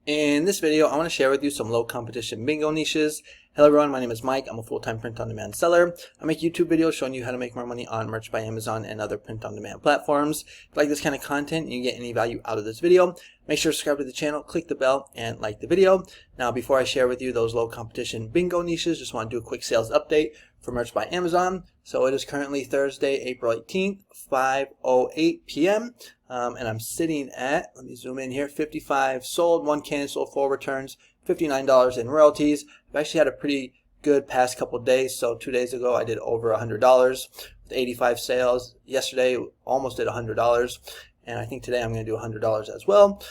In this video, I want to share with you some low competition bingo niches. Hello everyone, my name is Mike. I'm a full-time print-on-demand seller. I make YouTube videos showing you how to make more money on Merch by Amazon and other print-on-demand platforms. If you like this kind of content and you get any value out of this video, make sure to subscribe to the channel, click the bell, and like the video. Now, before I share with you those low competition bingo niches, just want to do a quick sales update for Merch by Amazon. So it is currently Thursday, April 18th, 5:08 p.m. And I'm sitting at, let me zoom in here, 55 sold, 1 canceled, 4 returns, $59 in royalties. I've actually had a pretty good past couple days. So 2 days ago I did over $100 with 85 sales. Yesterday almost did $100, and I think today I'm going to do $100 as well.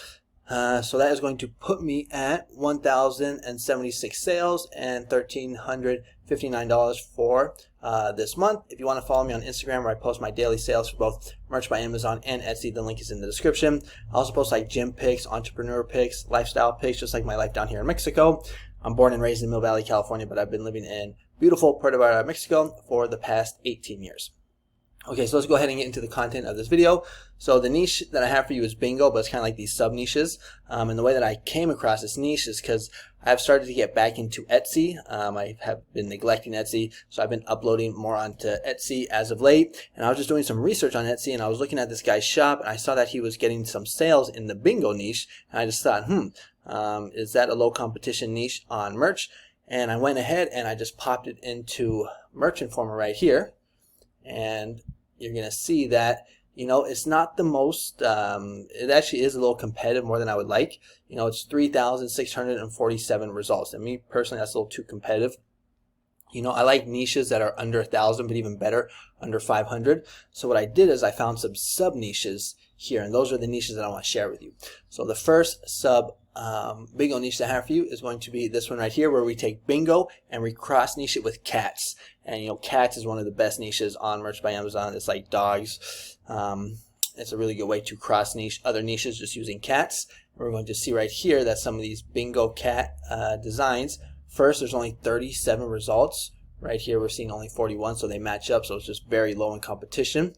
So that is going to put me at 1,076 sales and $1,359 for this month. If you want to follow me on Instagram, where I post my daily sales for both Merch by Amazon and Etsy, the link is in the description. I also post like gym pics, entrepreneur pics, lifestyle pics, just like my life down here in Mexico. I'm born and raised in Mill Valley, California, but I've been living in beautiful Puerto Vallarta, Mexico for the past 18 years. Okay, so let's go ahead and get into the content of this video. So the niche that I have for you is bingo, but it's kind of like these sub niches. And the way that I came across this niche is because I've started to get back into Etsy. I have been neglecting Etsy, so I've been uploading more onto Etsy as of late. And I was just doing some research on Etsy, and I was looking at this guy's shop, and I saw that he was getting some sales in the bingo niche. And I just thought, is that a low competition niche on merch? And I went ahead and I just popped it into Merch Informer right here. And you're going to see that, it's not the most, it actually is a little competitive, more than I would like. It's 3,647 results. And me personally, that's a little too competitive. I like niches that are under 1,000, but even better, under 500. So what I did is I found some sub niches here, and those are the niches that I want to share with you. So the first sub bingo niche that I have for you is going to be this one right here, where we take bingo and we cross niche it with cats. And cats is one of the best niches on Merch by Amazon. It's like dogs. It's a really good way to cross niche other niches just using cats. And we're going to see right here that some of these bingo cat designs, first there's only 37 results. Right here we're seeing only 41, so they match up, so it's just very low in competition.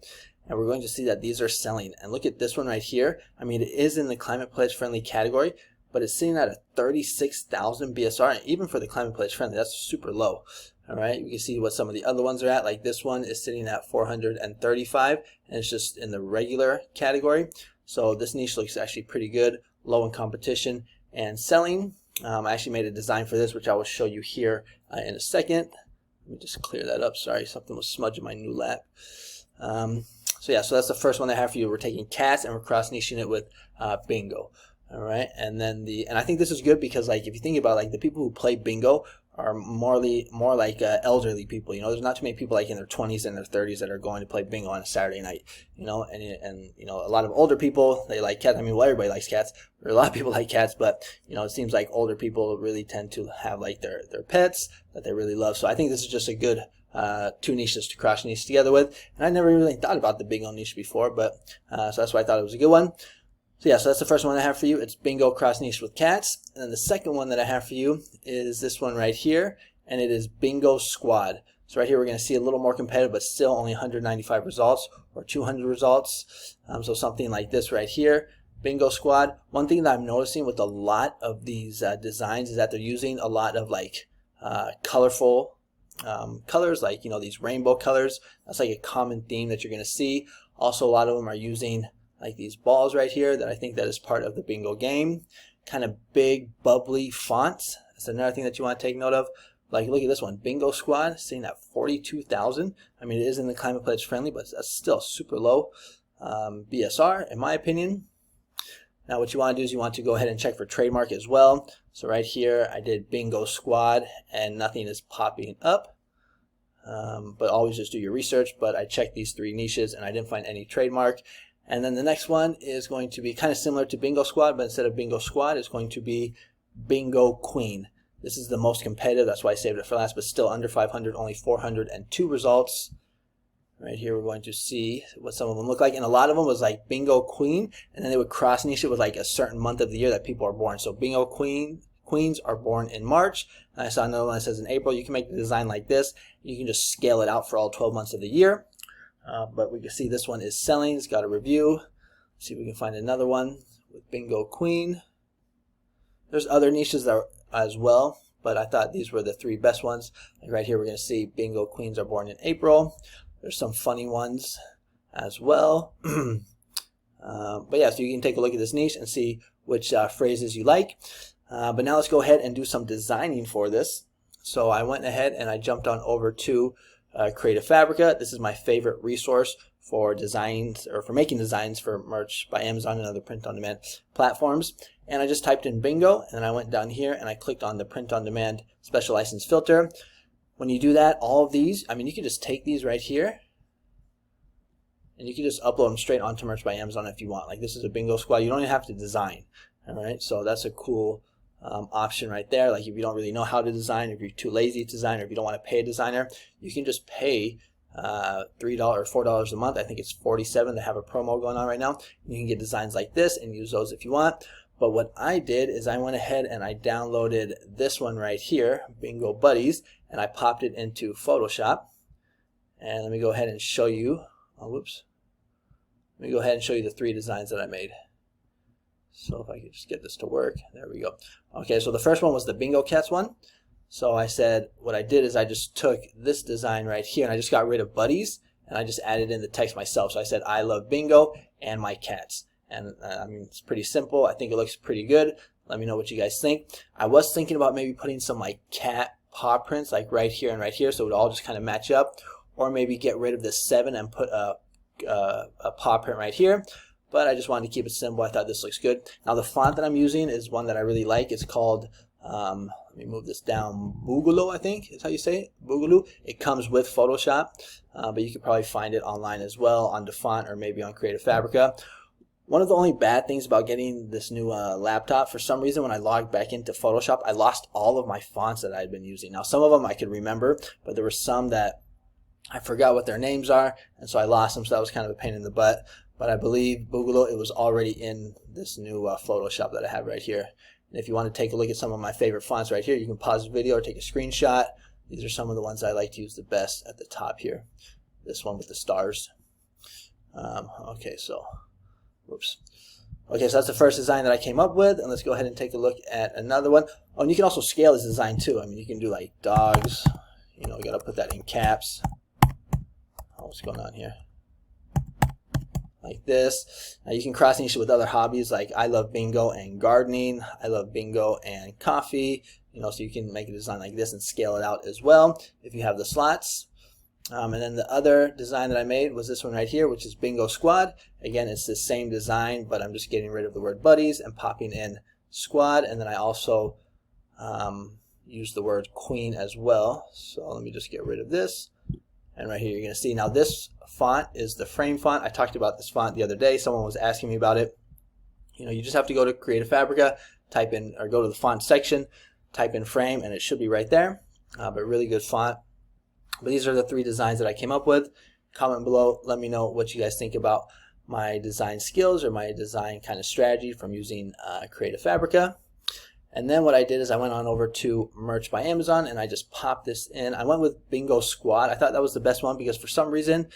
And we're going to see that these are selling. And look at this one right here. I mean, it is in the climate pledge friendly category, but it's sitting at a 36,000 BSR. And even for the climate pledge friendly, that's super low. All right, you can see what some of the other ones are at. Like this one is sitting at 435, and it's just in the regular category. So this niche looks actually pretty good, low in competition and selling. I actually made a design for this, which I will show you here in a second. Let me just clear that up. Sorry, something was smudging my new lap. So yeah, so that's the first one I have for you. We're taking cats and we're cross niching it with bingo. All right, and then and I think this is good because, like, if you think about, like, the people who play bingo are more like elderly people. There's not too many people like in their 20s and their 30s that are going to play bingo on a Saturday night. And a lot of older people, they like cats. I mean, well, everybody likes cats. There are a lot of people like cats, but it seems like older people really tend to have like their pets that they really love. So I think this is just a good two niches to cross niche together with. And I never really thought about the bingo niche before, but so that's why I thought it was a good one. So yeah, so that's the first one I have for you. It's bingo cross niche with cats. And then the second one that I have for you is this one right here, and it is bingo squad. So right here we're going to see a little more competitive, but still only 195 results or 200 results. So something like this right here, bingo squad. One thing that I'm noticing with a lot of these designs is that they're using a lot of like colorful colors, like these rainbow colors. That's like a common theme that you're going to see. Also, a lot of them are using like these balls right here that I think that is part of the bingo game. Kind of big, bubbly fonts. That's another thing that you want to take note of. Like, look at this one, bingo squad, sitting at 42,000. I mean, it is in the climate pledge friendly, but that's still super low BSR, in my opinion. Now, what you want to do is you want to go ahead and check for trademark as well. So right here, I did bingo squad, and nothing is popping up. But always just do your research. But I checked these three niches, and I didn't find any trademark. And then the next one is going to be kind of similar to bingo squad, but instead of bingo squad, it's going to be bingo queen. This is the most competitive. That's why I saved it for last, but still under 500, only 402 results. Right here, we're going to see what some of them look like. And a lot of them was like bingo queen, and then they would cross niche it with like a certain month of the year that people are born. So bingo queens are born in March. And I saw another one that says in April. You can make the design like this. You can just scale it out for all 12 months of the year. But we can see this one is selling. It's got a review. Let's see if we can find another one with bingo queen. There's other niches that are, as well, but I thought these were the three best ones. Like right here, we're going to see bingo queens are born in April. There's some funny ones as well. But yeah, so you can take a look at this niche and see which phrases you like. But now let's go ahead and do some designing for this. So I went ahead and I jumped on over to Creative Fabrica. This is my favorite resource for designs, or for making designs for merch by Amazon and other print-on-demand platforms. And I just typed in bingo, and I went down here and I clicked on the print-on-demand special license filter. When you do that, all of these, I mean, you can just take these right here and you can just upload them straight onto Merch by Amazon if you want. Like, this is a bingo squad. You don't even have to design. All right, so that's a cool option right there. Like, if you don't really know how to design, if you're too lazy to design, or if you don't want to pay a designer, you can just pay $3 or $4 a month. I think it's $47. They have a promo going on right now. You can get designs like this and use those if you want. But what I did is I went ahead and I downloaded this one right here, Bingo Buddies, and I popped it into Photoshop. And let me go ahead and show you. Oh, whoops. Let me go ahead and show you the three designs that I made. So if I could just get this to work, there we go. Okay, so the first one was the Bingo Cats one. So I said, what I did is I just took this design right here and I just got rid of buddies and I just added in the text myself. So I said, I love bingo and my cats. And I mean, it's pretty simple. I think it looks pretty good. Let me know what you guys think. I was thinking about maybe putting some like cat paw prints like right here and right here, so it would all just kind of match up, or maybe get rid of the 7 and put a paw print right here. But I just wanted to keep it simple. I thought this looks good. Now the font that I'm using is one that I really like. It's called, let me move this down, Boogaloo, I think is how you say it, Boogaloo. It comes with Photoshop, but you could probably find it online as well on DaFont or maybe on Creative Fabrica. One of the only bad things about getting this new laptop, for some reason when I logged back into Photoshop, I lost all of my fonts that I had been using. Now some of them I could remember, but there were some that I forgot what their names are, and so I lost them, so that was kind of a pain in the butt. But I believe Boogaloo, it was already in this new Photoshop that I have right here. And if you want to take a look at some of my favorite fonts right here, you can pause the video or take a screenshot. These are some of the ones I like to use the best at the top here. This one with the stars. Okay, so, whoops. Okay, so that's the first design that I came up with, and let's go ahead and take a look at another one. Oh, and you can also scale this design too. I mean, you can do like dogs. You know, you got to put that in caps. Oh, what's going on here? Like this. Now you can cross niche it with other hobbies, like I love bingo and gardening. I love bingo and coffee. You know, so you can make a design like this and scale it out as well if you have the slots. And then the other design that I made was this one right here, which is Bingo Squad. Again, it's the same design, but I'm just getting rid of the word buddies and popping in squad. And then I also use the word queen as well. So let me just get rid of this. And right here you're going to see, now this font is the frame font. I talked about this font the other day. Someone was asking me about it. You know, you just have to go to Creative Fabrica, type in, or go to the font section, type in frame, and it should be right there. But really good font. But these are the three designs that I came up with. Comment below, let me know what you guys think about my design skills or my design kind of strategy from using Creative Fabrica. And then what I did is I went on over to Merch by Amazon and I just popped this in. I went with Bingo Squad. I thought that was the best one because for some reason,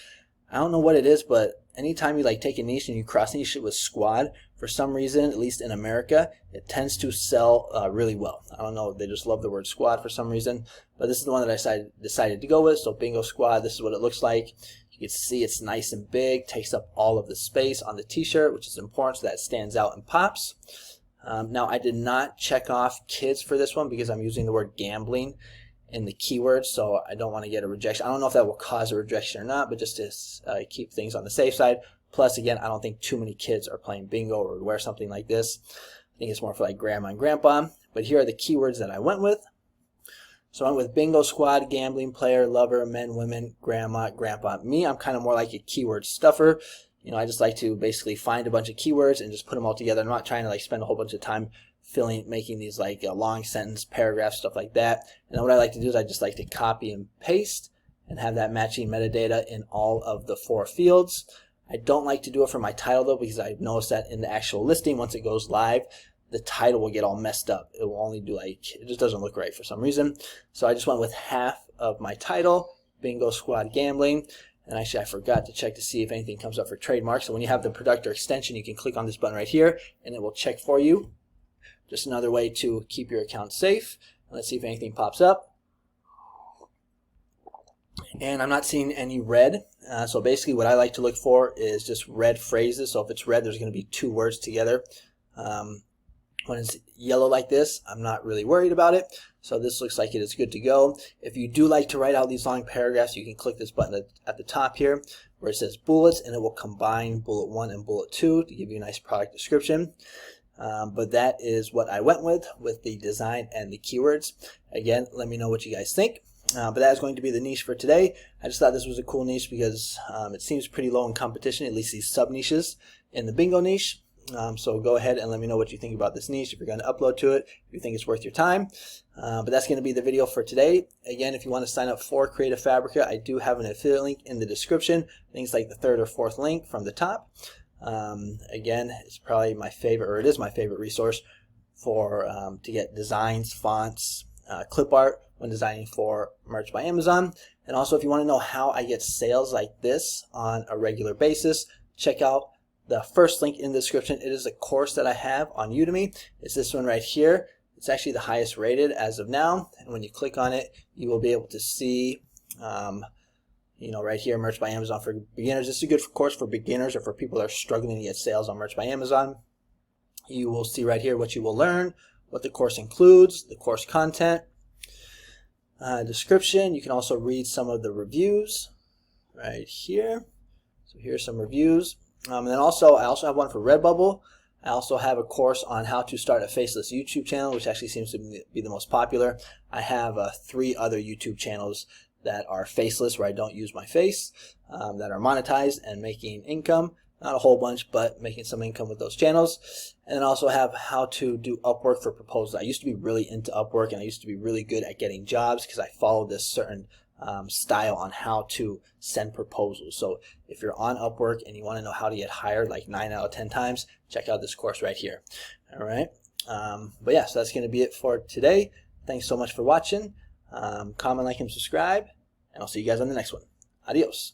I don't know what it is, but anytime you like take a niche and you cross niche it with squad, for some reason, at least in America, it tends to sell really well. I don't know, they just love the word squad for some reason. But this is the one that I decided to go with. So Bingo Squad, this is what it looks like. You can see it's nice and big, takes up all of the space on the t-shirt, which is important so that it stands out and pops. Now I did not check off kids for this one because I'm using the word gambling in the keywords, so I don't want to get a rejection. I don't know if that will cause a rejection or not, but just to keep things on the safe side. Plus, again, I don't think too many kids are playing bingo or would wear something like this. I think it's more for like grandma and grandpa. But here are the keywords that I went with. So I went with bingo squad, gambling player, lover, men, women, grandma, grandpa. Me, I'm kind of more like a keyword stuffer. You know, I just like to basically find a bunch of keywords and just put them all together. I'm not trying to like spend a whole bunch of time making these like long sentence paragraphs, stuff like that. And then what I like to do is I just like to copy and paste and have that matching metadata in all of the 4 fields. I don't like to do it for my title though, because I've noticed that in the actual listing, once it goes live, the title will get all messed up. It will only do like, it just doesn't look right for some reason. So I just went with half of my title, Bingo Squad Gambling. And actually, I forgot to check to see if anything comes up for trademark. So when you have the product or extension, you can click on this button right here, and it will check for you. Just another way to keep your account safe. Let's see if anything pops up. And I'm not seeing any red. So basically what I like to look for is just red phrases. So if it's red, there's going to be two words together. When it's yellow like this, I'm not really worried about it. So this looks like it is good to go. If you do like to write out these long paragraphs, you can click this button at the top here where it says bullets, and it will combine bullet 1 and bullet 2 to give you a nice product description. But that is what I went with the design and the keywords. Again, let me know what you guys think. But that is going to be the niche for today. I just thought this was a cool niche because it seems pretty low in competition, at least these sub niches in the bingo niche. So go ahead and let me know what you think about this niche, if you're going to upload to it, if you think it's worth your time. But that's going to be the video for today. Again, if you want to sign up for Creative Fabrica, I do have an affiliate link in the description. Things like the third or fourth link from the top. Again, it's probably my favorite, or it is my favorite resource for to get designs, fonts, clip art when designing for Merch by Amazon. And also, if you want to know how I get sales like this on a regular basis, check out the first link in the description. It is a course that I have on Udemy. It's this one right here. It's actually the highest rated as of now. And when you click on it, you will be able to see, right here, Merch by Amazon for beginners. This is a good course for beginners or for people that are struggling to get sales on Merch by Amazon. You will see right here what you will learn, what the course includes, the course content, description. You can also read some of the reviews right here. So here's some reviews. And then also, I also have one for Redbubble. I also have a course on how to start a faceless YouTube channel, which actually seems to be the most popular. I have 3 other YouTube channels that are faceless, where I don't use my face, that are monetized and making income. Not a whole bunch, but making some income with those channels. And then also have how to do Upwork for proposals. I used to be really into Upwork, and I used to be really good at getting jobs because I followed this certain style on how to send proposals. So if you're on Upwork and you want to know how to get hired like 9 out of 10 times, check out this course right here. All right. But yeah, so that's going to be it for today. Thanks so much for watching. Comment, like, and subscribe, and I'll see you guys on the next one. Adios.